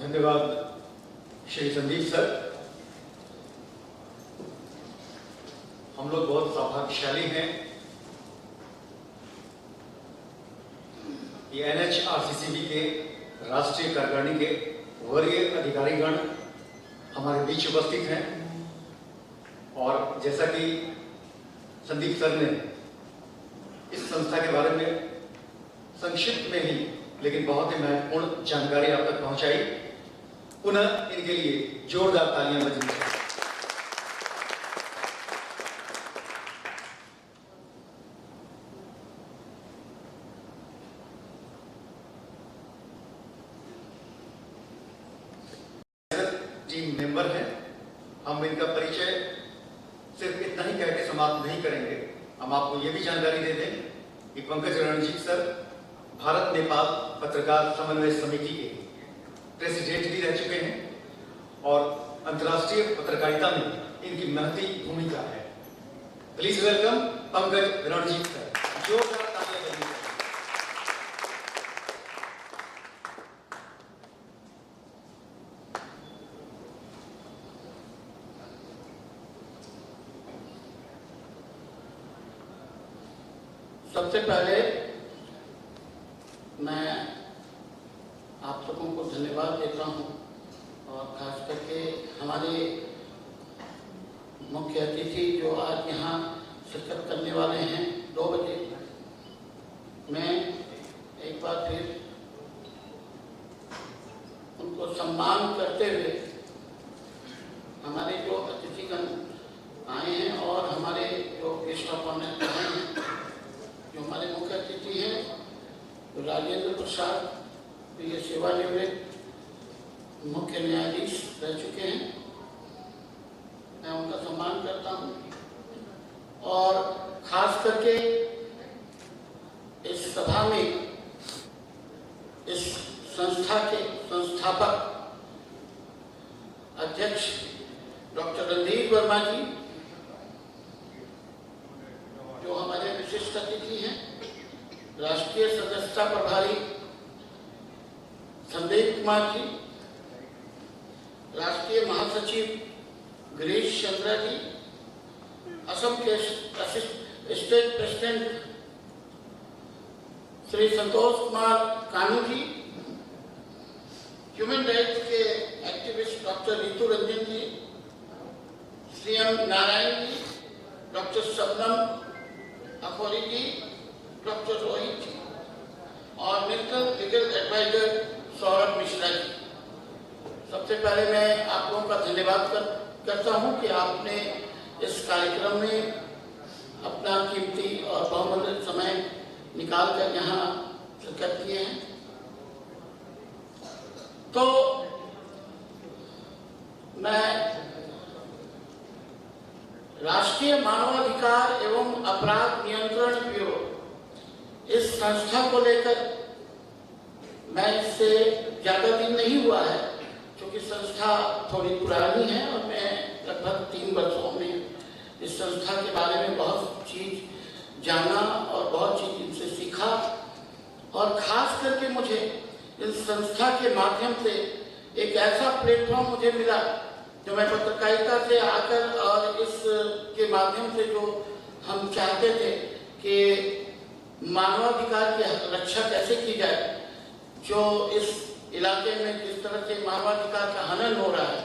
धन्यवाद श्री संदीप सर। हम लोग बहुत सौभाग्यशाली हैं कि NHRCCB के राष्ट्रीय कार्यकारिणी के वरीय अधिकारीगण हमारे बीच उपस्थित हैं और जैसा कि संदीप सर ने इस संस्था के बारे में संक्षिप्त में ही लेकिन बहुत ही महत्वपूर्ण जानकारी आप तक पहुंचाई, पुनः इनके लिए जोरदार तालियां बजनी चाहिए। टीम मेंबर हैं, हम इनका परिचय सिर्फ इतना ही कह के समाप्त नहीं करेंगे। हम आपको ये भी जानकारी दे दें कि पंकज रणजीत सर भारत नेपाल पत्रकार समन्वय समिति के प्रेसिडेंट भी रह चुके हैं और अंतर्राष्ट्रीय पत्रकारिता में इनकी महती भूमिका है। Please welcome Pankaj Ranjit sir. जोरदार तालियां बजाइए। सबसे पहले मैं आप सबों को धन्यवाद देता हूं और खास करके हमारे मुख्य अतिथि जो आज यहाँ शिरकत करने वाले हैं 2 बजे। मैं एक बार फिर उनको सम्मान करते हुए हमारे जो अतिथिगण आए हैं और हमारे जो गेस्ट ऑफ ऑनर आए हैं, जो हमारे मुख्य अतिथि हैं तो राजेंद्र प्रसाद, तो ये सेवानिवृत्त मुख्य न्यायाधीश रह चुके हैं, मैं उनका सम्मान करता हूं। और खास करके इस सभा में इस संस्था के संस्थापक अध्यक्ष डॉक्टर रणधीर वर्मा जी, जो हमारे विशिष्ट अतिथि हैं, राष्ट्रीय सदस्यता प्रभारी संदीप कुमार जी, राष्ट्रीय महासचिव गिरीश चंद्रा जी, असम के state president Shri Santosh Kumar Kanu ji, human rights के activist doctor Ritu Ranjan ji, Shri M Narayan ji, doctor Shabnam Akhouri ji, doctor Rohit ji और national legal adviser Saurabh Mishra ji. सबसे पहले मैं आप लोगों का धन्यवाद करता हूं कि आपने इस कार्यक्रम में अपना कीमती और बहुमूल्य समय निकालकर यहाँ शिरकत किए हैं। तो मैं राष्ट्रीय मानवाधिकार एवं अपराध नियंत्रण ब्यूरो इस संस्था को लेकर मैं इससे ज्यादा दिन नहीं हुआ है, क्योंकि संस्था थोड़ी पुरानी है और मैं लगभग 3 वर्षों में इस संस्था के बारे में बहुत चीज जाना और बहुत चीज इनसे सीखा। और खास करके मुझे इस संस्था के माध्यम से एक ऐसा प्लेटफॉर्म मुझे मिला जो मैं पत्रकारिता से आकर और इस के माध्यम से जो हम चाहते थे कि मानवाधिकार की रक्षा कैसे की जाए, जो इस इलाके में जिस तरह से मानवाधिकार का हनन हो रहा है,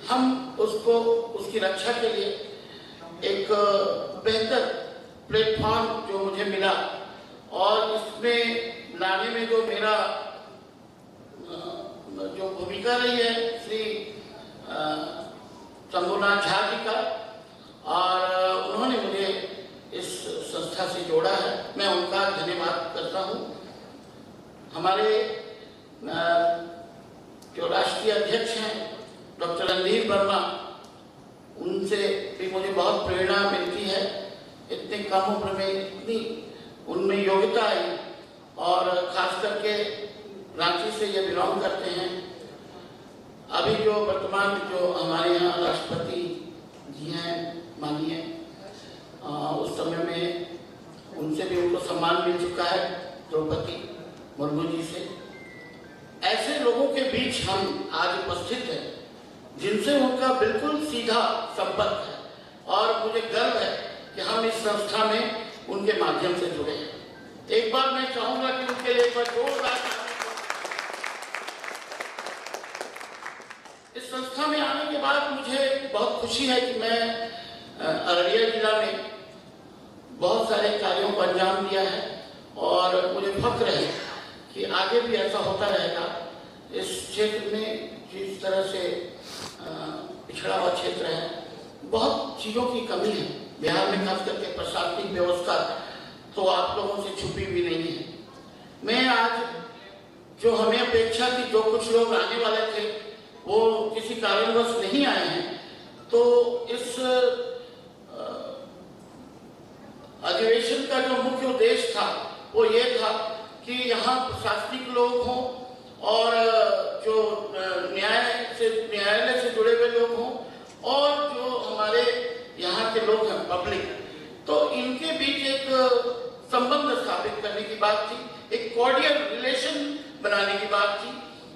हम उसको उसकी रक्षा के लिए एक बेहतर प्लेटफॉर्म जो मुझे मिला और इसमें लाने में जो मेरा जो भूमिका रही है श्री शंभुनाथ झा जी का, और उन्होंने मुझे इस संस्था से जोड़ा है, मैं उनका धन्यवाद करता हूँ। हमारे जो राष्ट्रीय अध्यक्ष हैं डॉक्टर रणधीर वर्मा, उनसे भी मुझे बहुत प्रेरणा मिलती है। इतनी कम उम्र में इतनी उनमें योग्यता आई और खास करके रांची से ये बिलोंग करते हैं। अभी जो वर्तमान जो हमारे यहाँ राष्ट्रपति जी हैं माननीय, उस समय में उनसे भी उनको सम्मान मिल चुका है, द्रौपदी मुर्मू जी से। ऐसे लोगों के बीच हम आज उपस्थित हैं जिनसे उनका बिल्कुल सीधा संपर्क है और मुझे गर्व है कि हम इस संस्था में उनके माध्यम से जुड़े हैं। एक बार मैं चाहूंगा कि उनके लिए एक बार जोरदार इस संस्था में आने के बाद मुझे बहुत खुशी है कि मैं अररिया जिला में बहुत सारे कार्यों को अंजाम दिया है और मुझे फख्र है कि आगे भी ऐसा होता रहेगा। इस क्षेत्र में जिस तरह से पिछड़ा हुआ क्षेत्र है, बहुत चीज़ों की कमी है बिहार में, खास करके प्रशासनिक व्यवस्था तो आप लोगों से छुपी भी नहीं है। मैं आज जो हमें अपेक्षा थी, जो कुछ लोग आने वाले थे वो किसी कारणवश नहीं आए हैं, तो इस अधिवेशन का जो मुख्य उद्देश्य था वो ये था कि यहाँ प्रशासनिक लोग हों और जो न्यायालय से जुड़े हुए लोग हों और जो हमारे यहाँ के लोग हैं पब्लिक, तो इनके बीच एक संबंध स्थापित करने की बात थी, एक कॉर्डियल रिलेशन बनाने की बात थी।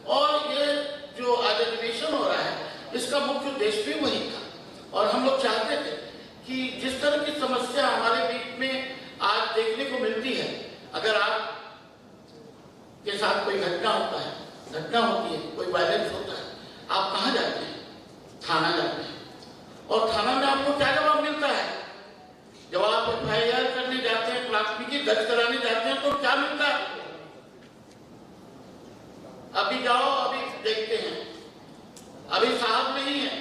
और ये जो आज अधिवेशन हो रहा है इसका मुख्य उद्देश्य भी वही था। और हम लोग चाहते थे कि जिस तरह की समस्या हमारे बीच में आज देखने को मिलती है, अगर आप के साथ कोई घटना होती है, कोई वायलेंस होता है, आप कहाँ जाते हैं? थाना जाते हैं। और थाना में आपको क्या जवाब मिलता है? जब आप FIR करने जाते हैं, प्राथमिकी दर्ज कराने जाते हैं, तो क्या मिलता है? अभी जाओ, अभी देखते हैं, अभी साहब नहीं है,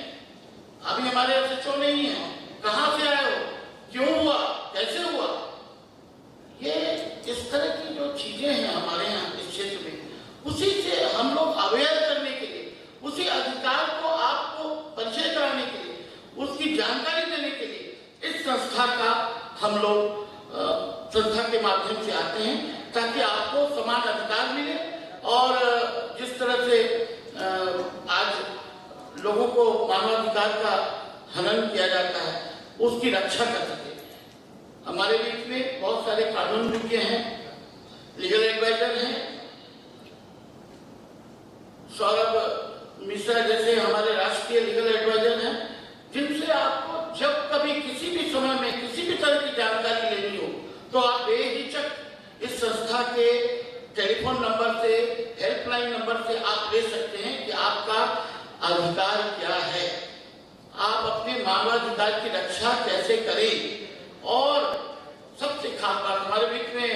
अभी हमारे SHO नहीं है, कहां से आए हो, क्यों हुआ, कैसे हुआ? ये इस तरह की जो चीजें हैं हमारे यहाँ इस क्षेत्र में, उसी से हम लोग अवेयर करने के लिए, उसी अधिकार को आपको परिचय कराने के लिए, उसकी जानकारी देने के लिए इस संस्था का हम लोग संस्था के माध्यम से आते हैं, ताकि आपको समान अधिकार मिले और जिस तरह से आज लोगों को मानवाधिकार का हनन किया जाता है उसकी रक्षा कर सके। हमारे बीच में बहुत सारे कानून विज्ञ हैं, लीगल एडवाइजर हैं, सौरभ मिश्रा जैसे हमारे राष्ट्रीय लीगल एडवाइजर हैं, जिनसे आपको जब कभी किसी भी समय में किसी भी तरह की जानकारी लेनी हो तो आप बेहिचक इस संस्था के टेलीफोन नंबर से, हेल्पलाइन नंबर से आप ले सकते हैं कि आपका अधिकार क्या है, आप अपने मानवाधिकार की रक्षा कैसे करें। और सबसे खास बात, हमारे बीच में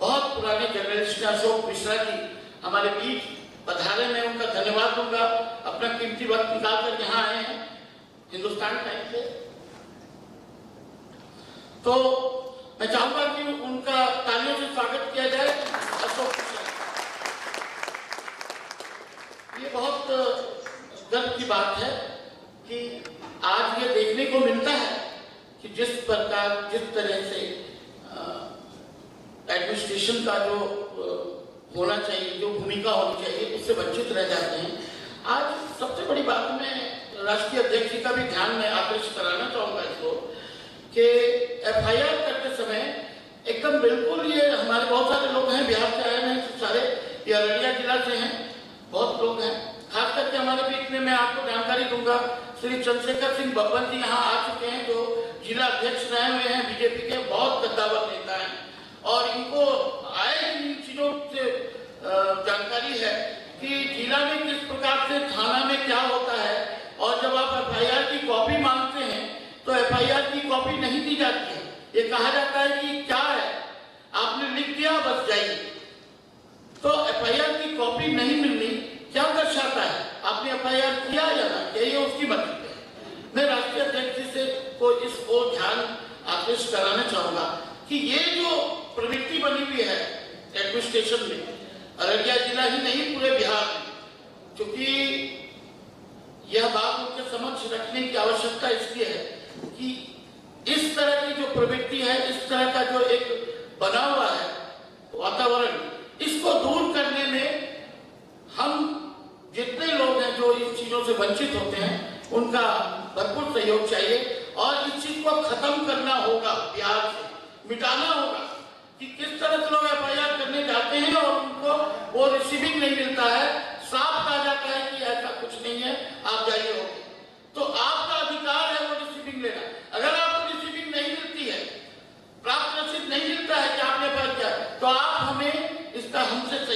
बहुत पुराने जर्नलिस्ट अशोक मिश्रा जी हमारे बीच पधारे, मैं उनका धन्यवाद दूंगा, अपना कीमती वक्त निकाल कर यहाँ आए हैं हिंदुस्तान टाइम से। तो मैं चाहूंगा कि उनका तालियों से स्वागत किया जाए। अशोक मिश्रा, ये बहुत गर्व की बात है कि आज ये देखने को मिलता है कि जिस तरह से एडमिनिस्ट्रेशन का जो होना चाहिए, जो भूमिका होनी चाहिए, उससे वंचित रह जाते हैं। आज सबसे बड़ी बात मैं राष्ट्रीय अध्यक्ष जी का भी ध्यान में आकर्षित कराना चाहूंगा इसको कि FIR करते समय एकदम बिल्कुल, ये हमारे बहुत सारे लोग हैं बिहार से आए हैं, सारे ये अररिया जिला से हैं, बहुत लोग हैं। खास करके हमारे बीच में मैं आपको जानकारी दूंगा, श्री चंद्रशेखर सिंह बब्बन जी यहाँ आ चुके हैं, जो जिला अध्यक्ष रहे हुए हैं बीजेपी के, बहुत कद्दावर नेता हैं और इनको आए इन चीजों से जानकारी है कि जिला में किस प्रकार से थाना में क्या होता है। और जब आप FIR की कॉपी मांगते हैं तो FIR की कॉपी नहीं दी जाती है, ये कहा जाता है कि क्या है, आपने लिख दिया बस जाइए। तो FIR की कॉपी नहीं मिलनी क्या दर्शाता है, आपने FIR किया या ना किया, ये उसकी बात है। मैं राष्ट्रीय अध्यक्ष जी से को इस ओर ध्यान आकृष्ट कराना चाहूंगा कि ये जो प्रवृत्ति बनी हुई है एडमिनिस्ट्रेशन में, अररिया जिला ही नहीं पूरे बिहार में, क्योंकि यह बात उनके समक्ष रखने की आवश्यकता इसलिए है कि इस तरह की जो प्रवृत्ति है, इस तरह का जो एक बना हुआ है वातावरण, इसको दूर करने में हम जितने लोग हैं जो इन चीजों से वंचित होते हैं उनका भरपूर सहयोग चाहिए और इस चीज को खत्म करना होगा, बिहार से मिटाना होगा कि किस तरह से लोग FIR करने जाते हैं और उनको वो रिसीविंग नहीं मिलता है, साफ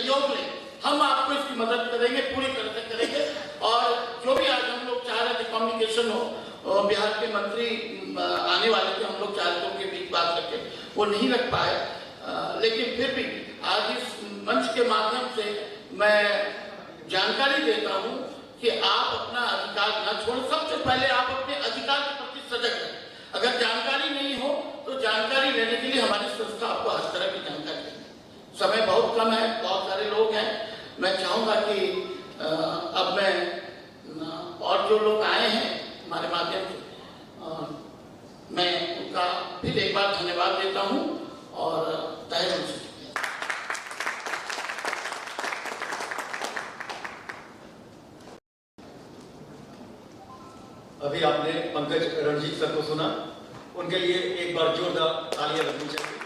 सहयोग लें, हम आपको इसकी मदद करेंगे, पूरी तरह से करेंगे। और जो भी आज हम लोग चाह रहे थे कम्युनिकेशन हो, बिहार के मंत्री आने वाले थे, हम लोग चाह रहे थे उनके बीच बात रखे, वो नहीं रख पाए, लेकिन फिर भी आज इस मंच के माध्यम से मैं जानकारी देता हूं कि आप अपना अधिकार न छोड़, सबसे पहले आप अपने अधिकार के प्रति सजग रहें। अगर जानकारी नहीं हो तो जानकारी लेने के लिए हमारी संस्था आपको हर तरह की जानकारी देगी। समय बहुत कम है, बहुत सारे लोग हैं, मैं चाहूंगा कि अब मैं और जो लोग आए हैं हमारे माध्यम से, मैं उनका फिर एक बार धन्यवाद देता हूं और तहे दिल से अभी आपने पंकज रणजीत सर को सुना, उनके लिए एक बार जोरदार तालियां लगनी चाहिए।